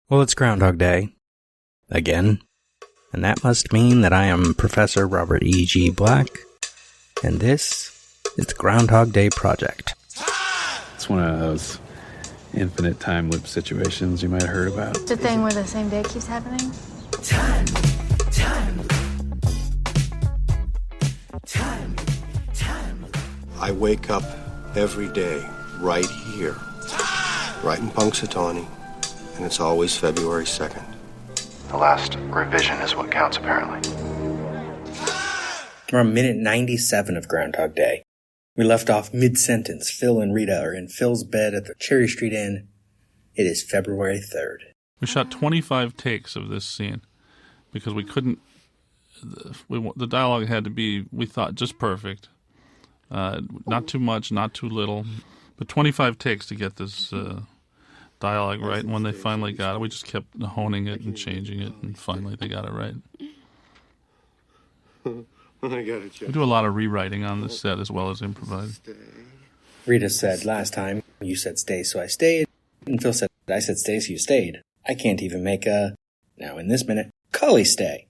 Well, it's Groundhog Day. Again. And that must mean that I am Professor Robert E.G. Black, and this is the Groundhog Day Project. It's one of those infinite time loop situations you might have heard about. It's a thing where the same day keeps happening. Time. I wake up every day right here, right in Punxsutawney, and it's always February 2nd. The last revision is what counts, apparently. We're on minute 97 of Groundhog Day. We left off mid-sentence. Phil and Rita are in Phil's bed at the Cherry Street Inn. It is February 3rd. We shot 25 takes of this scene because we couldn't... the dialogue had to be, we thought, just perfect. Not too much, not too little. But 25 takes to get this dialogue right. And when they finally got it, we just kept honing it and changing it. And finally they got it right. We do a lot of rewriting on this set as well as improvise. Rita said last time, you said stay, so I stayed. And Phil said, I said stay, so you stayed. I can't even make now in this minute, Cully stay.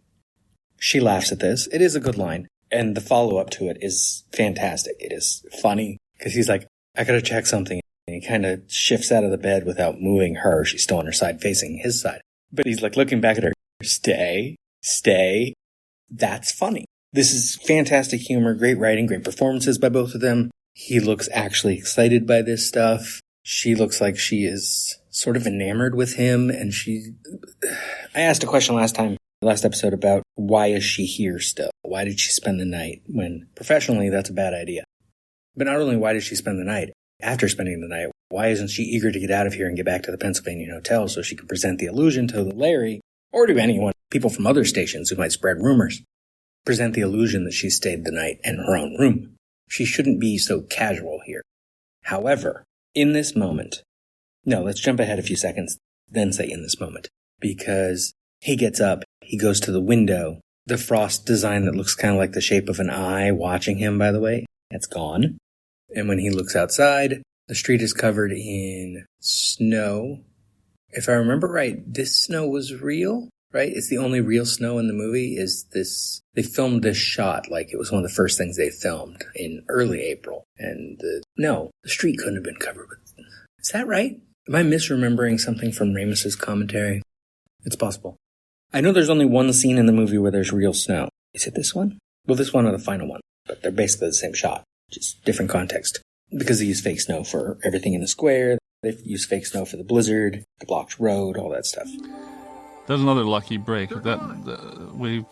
She laughs at this. It is a good line. And the follow-up to it is fantastic. It is funny because he's like, I gotta check something. And he kind of shifts out of the bed without moving her. She's still on her side, facing his side. But he's like looking back at her. Stay. That's funny. This is fantastic humor, great writing, great performances by both of them. He looks actually excited by this stuff. She looks like she is sort of enamored with him. And I asked a question last episode about why is she here still? Why did she spend the night when professionally that's a bad idea? But not only why did she spend the night, after spending the night, why isn't she eager to get out of here and get back to the Pennsylvania hotel so she can present the illusion to Larry or to anyone, people from other stations who might spread rumors? Present the illusion that she stayed the night in her own room. She shouldn't be so casual here. However, in this moment, no, let's jump ahead a few seconds, then say in this moment, because he gets up, he goes to the window, the frost design that looks kind of like the shape of an eye watching him, by the way, it's gone. And when he looks outside, the street is covered in snow. If I remember right, this snow was real, right? It's the only real snow in the movie is this. They filmed this shot like it was one of the first things they filmed in early April. And the street couldn't have been covered with. Is that right? Am I misremembering something from Ramos's commentary? It's possible. I know there's only one scene in the movie where there's real snow. Is it this one? Well, this one or the final one. But they're basically the same shot. Just different context. Because they use fake snow for everything in the square. They use fake snow for the blizzard, the blocked road, all that stuff. That's another lucky break. We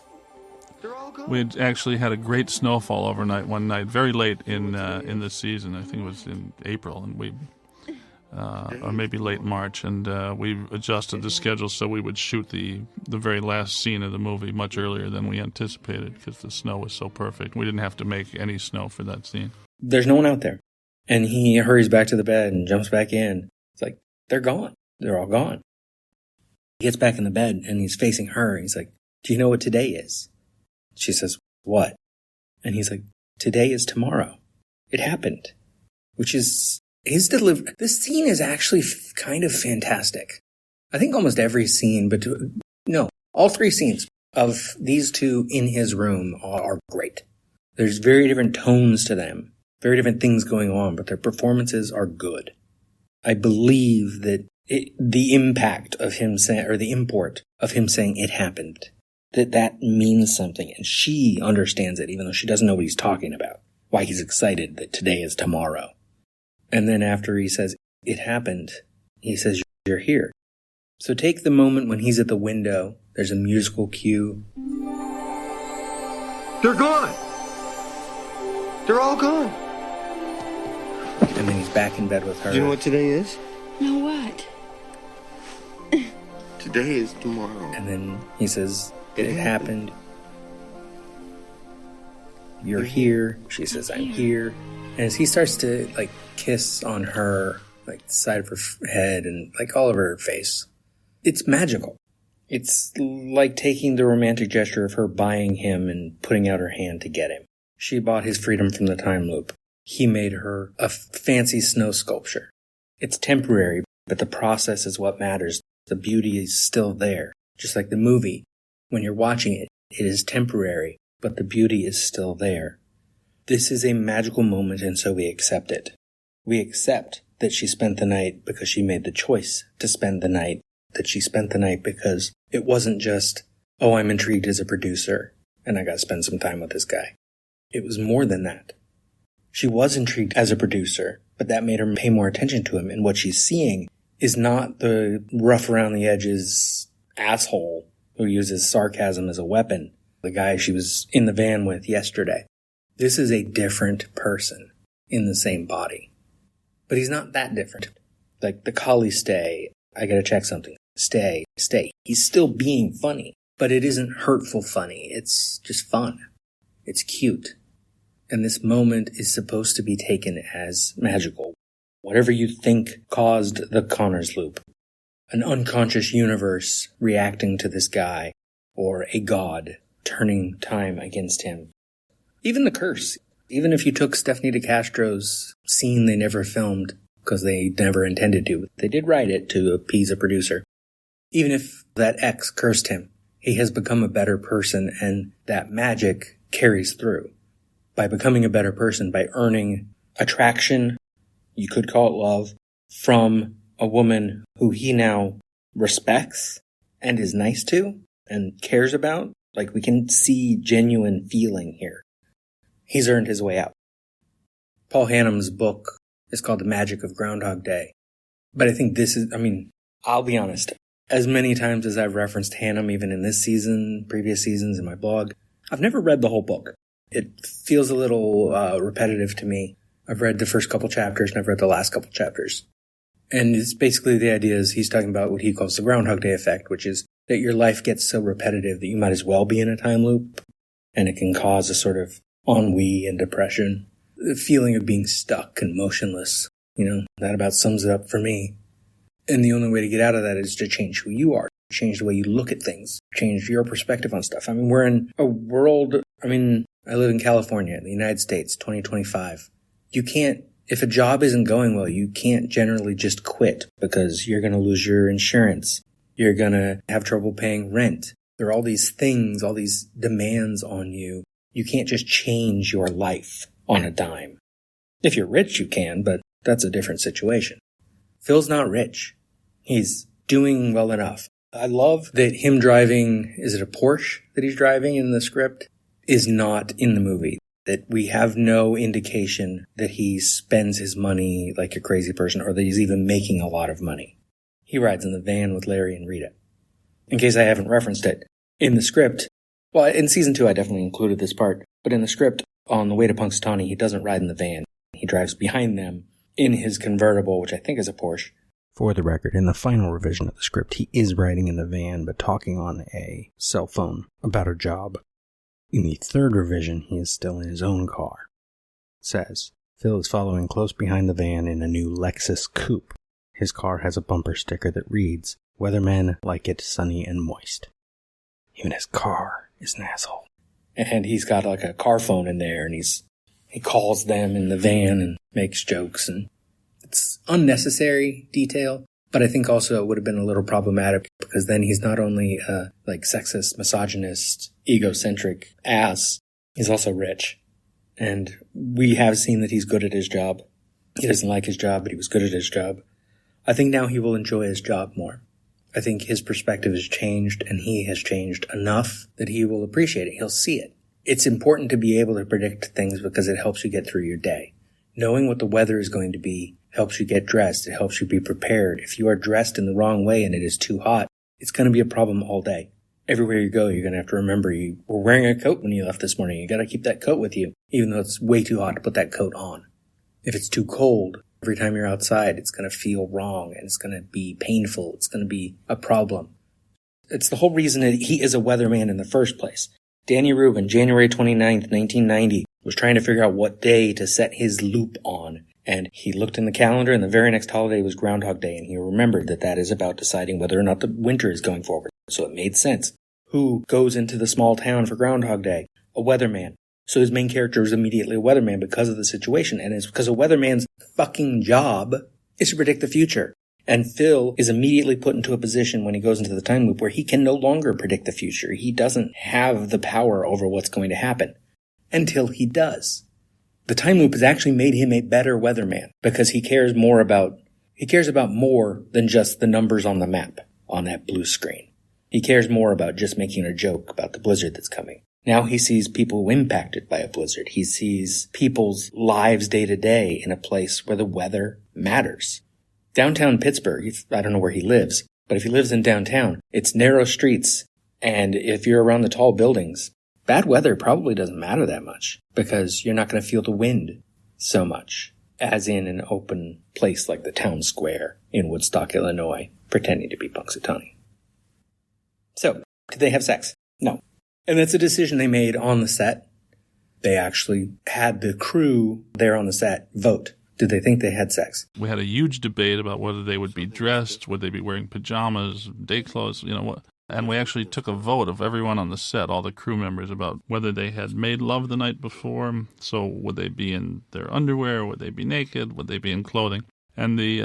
had actually had a great snowfall overnight one night, very late in this season. I think it was in April, and or maybe late March, and we adjusted the schedule so we would shoot the very last scene of the movie much earlier than we anticipated because the snow was so perfect. We didn't have to make any snow for that scene. There's no one out there. And he hurries back to the bed and jumps back in. It's like, they're gone. They're all gone. He gets back in the bed and he's facing her. He's like, do you know what today is? She says, what? And he's like, today is tomorrow. It happened. Which is... his delivery. This scene is actually kind of fantastic. I think almost every scene, but all three scenes of these two in his room are great. There's very different tones to them, very different things going on, but their performances are good. I believe that the impact of him saying, or the import of him saying it happened, that means something, and she understands it, even though she doesn't know what he's talking about. Why he's excited that today is tomorrow. And then after he says, it happened, he says, you're here. So take the moment when he's at the window. There's a musical cue. They're gone! They're all gone! And then he's back in bed with her. Do you know what today is? No, what? Today is tomorrow. And then he says, it happened. You're here. She says, I'm here. And as he starts to, kiss on her, the side of her head and, all over her face, it's magical. It's like taking the romantic gesture of her buying him and putting out her hand to get him. She bought his freedom from the time loop. He made her a fancy snow sculpture. It's temporary, but the process is what matters. The beauty is still there. Just like the movie. When you're watching it, it is temporary, but the beauty is still there. This is a magical moment, and so we accept it. We accept that she spent the night because she made the choice to spend the night, that she spent the night because it wasn't just, oh, I'm intrigued as a producer, and I gotta spend some time with this guy. It was more than that. She was intrigued as a producer, but that made her pay more attention to him, and what she's seeing is not the rough around the edges asshole who uses sarcasm as a weapon, the guy she was in the van with yesterday. This is a different person in the same body. But he's not that different. Like the collie stay, I gotta check something. Stay. He's still being funny, but it isn't hurtful funny. It's just fun. It's cute. And this moment is supposed to be taken as magical. Whatever you think caused the Connors loop. An unconscious universe reacting to this guy, or a god turning time against him. Even the curse. Even if you took Stephanie DeCastro's scene they never filmed, because they never intended to, they did write it to appease a producer. Even if that ex cursed him, he has become a better person, and that magic carries through. By becoming a better person, by earning attraction, you could call it love, from a woman who he now respects and is nice to and cares about. Like, we can see genuine feeling here. He's earned his way out. Paul Hannum's book is called The Magic of Groundhog Day. But I think this is, I'll be honest. As many times as I've referenced Hannum, even in this season, previous seasons in my blog, I've never read the whole book. It feels a little repetitive to me. I've read the first couple chapters and I've read the last couple chapters. And it's basically the idea is he's talking about what he calls the Groundhog Day effect, which is that your life gets so repetitive that you might as well be in a time loop. And it can cause a sort of ennui and depression. The feeling of being stuck and motionless. That about sums it up for me. And the only way to get out of that is to change who you are. Change the way you look at things. Change your perspective on stuff. We're in a world, I live in California, in the United States, 2025. You can't, if a job isn't going well, you can't generally just quit because you're going to lose your insurance. You're going to have trouble paying rent. There are all these things, all these demands on you. You can't just change your life on a dime. If you're rich, you can, but that's a different situation. Phil's not rich. He's doing well enough. I love that him driving, is it a Porsche that he's driving in the script, is not in the movie. That we have no indication that he spends his money like a crazy person or that he's even making a lot of money. He rides in the van with Larry and Rita. In case I haven't referenced it, in the script, well, in season 2 I definitely included this part, but in the script, on the way to Punxsutawney, he doesn't ride in the van. He drives behind them in his convertible, which I think is a Porsche. For the record, in the final revision of the script, he is riding in the van, but talking on a cell phone about a job. In the third revision, he is still in his own car. It says, Phil is following close behind the van in a new Lexus coupe. His car has a bumper sticker that reads, "Weathermen like it sunny and moist." Even his car is an asshole. And he's got like a car phone in there, and he calls them in the van and makes jokes, and it's unnecessary detail, but I think also it would have been a little problematic because then he's not only a sexist, misogynist, egocentric ass, he's also rich. And we have seen that he's good at his job. He doesn't like his job, but he was good at his job. I think now he will enjoy his job more. I think his perspective has changed, and he has changed enough that he will appreciate it. He'll see it. It's important to be able to predict things because it helps you get through your day. Knowing what the weather is going to be helps you get dressed. It helps you be prepared. If you are dressed in the wrong way and it is too hot, it's going to be a problem all day. Everywhere you go, you're going to have to remember you were wearing a coat when you left this morning. You got to keep that coat with you, even though it's way too hot to put that coat on. If it's too cold, every time you're outside, it's going to feel wrong and it's going to be painful. It's going to be a problem. It's the whole reason that he is a weatherman in the first place. Danny Rubin, January 29th, 1990, was trying to figure out what day to set his loop on. And he looked in the calendar, and the very next holiday was Groundhog Day, and he remembered that that is about deciding whether or not the winter is going forward. So it made sense. Who goes into the small town for Groundhog Day? A weatherman. So his main character is immediately a weatherman because of the situation, and it's because a weatherman's fucking job is to predict the future. And Phil is immediately put into a position when he goes into the time loop where he can no longer predict the future. He doesn't have the power over what's going to happen until he does. The time loop has actually made him a better weatherman because he cares about more than just the numbers on the map on that blue screen. He cares more about just making a joke about the blizzard that's coming. Now he sees people impacted by a blizzard. He sees people's lives day to day in a place where the weather matters. Downtown Pittsburgh, I don't know where he lives, but if he lives in downtown, it's narrow streets, and if you're around the tall buildings, bad weather probably doesn't matter that much, because you're not going to feel the wind so much as in an open place like the town square in Woodstock, Illinois, pretending to be Punxsutawney. So, did they have sex? No. And that's a decision they made on the set. They actually had the crew there on the set vote. Did they think they had sex? We had a huge debate about whether they would be dressed, would they be wearing pajamas, day clothes, what. And we actually took a vote of everyone on the set, all the crew members, about whether they had made love the night before. So would they be in their underwear? Would they be naked? Would they be in clothing? And the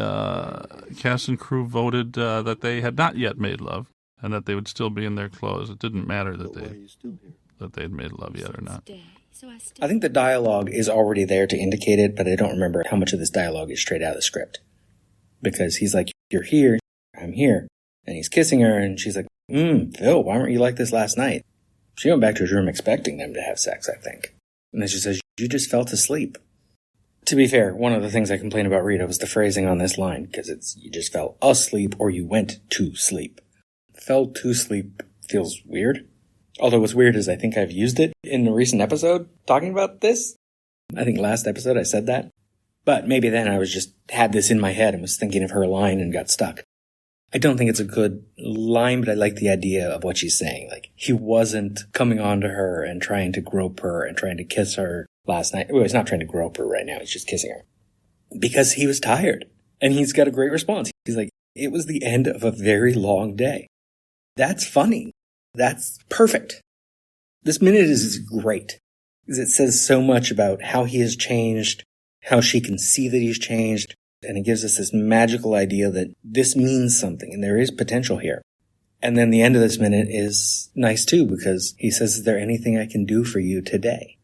cast and crew voted that they had not yet made love and that they would still be in their clothes. It didn't matter that they had made love yet or not. I think the dialogue is already there to indicate it, but I don't remember how much of this dialogue is straight out of the script. Because he's like, you're here, I'm here. And he's kissing her, and she's like, Phil, why weren't you like this last night? She went back to his room expecting them to have sex, I think. And then she says, you just fell asleep. To be fair, one of the things I complained about Rita was the phrasing on this line, because it's, you just fell asleep or you went to sleep. Fell to sleep feels weird. Although what's weird is I think I've used it in a recent episode talking about this. I think last episode I said that. But maybe then I was just had this in my head and was thinking of her line and got stuck. I don't think it's a good line, but I like the idea of what she's saying. Like, he wasn't coming on to her and trying to grope her and trying to kiss her last night. Well, he's not trying to grope her right now. He's just kissing her. Because he was tired. And he's got a great response. He's like, it was the end of a very long day. That's funny. That's perfect. This minute is great. Because it says so much about how he has changed, how she can see that he's changed. And it gives us this magical idea that this means something and there is potential here. And then the end of this minute is nice too, because he says, is there anything I can do for you today?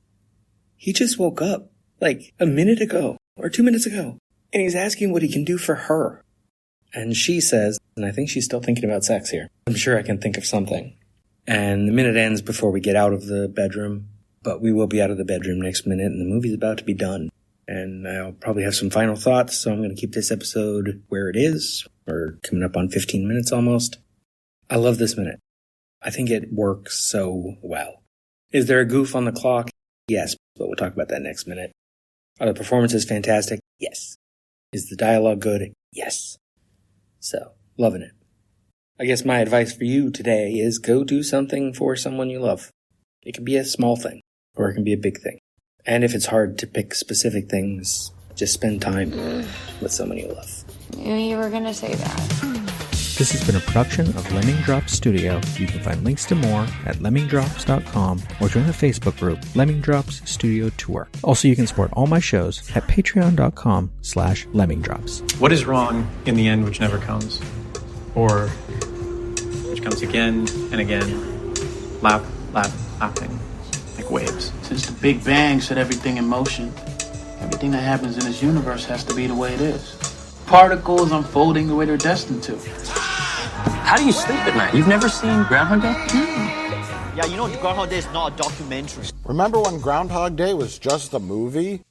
He just woke up like a minute ago or 2 minutes ago, and he's asking what he can do for her. And she says, and I think she's still thinking about sex here, I'm sure I can think of something. And the minute ends before we get out of the bedroom, but we will be out of the bedroom next minute, and the movie's about to be done. And I'll probably have some final thoughts, so I'm going to keep this episode where it is. We're coming up on 15 minutes almost. I love this minute. I think it works so well. Is there a goof on the clock? Yes, but we'll talk about that next minute. Are the performances fantastic? Yes. Is the dialogue good? Yes. So, loving it. I guess my advice for you today is go do something for someone you love. It can be a small thing, or it can be a big thing. And if it's hard to pick specific things, just spend time with someone you love. Knew you were gonna say that. This has been a production of Lemming Drops Studio. You can find links to more at lemmingdrops.com or join the Facebook group Lemming Drops Studio Tour. Also, you can support all my shows at patreon.com/lemmingdrops. What is wrong in the end which never comes? Or which comes again and again, lapping, like waves. Since the Big Bang set everything in motion, everything that happens in this universe has to be the way it is. Particles unfolding the way they're destined to. How do you sleep at night? You've never seen Groundhog Day? Yeah, you know Groundhog Day is not a documentary. Remember when Groundhog Day was just a movie?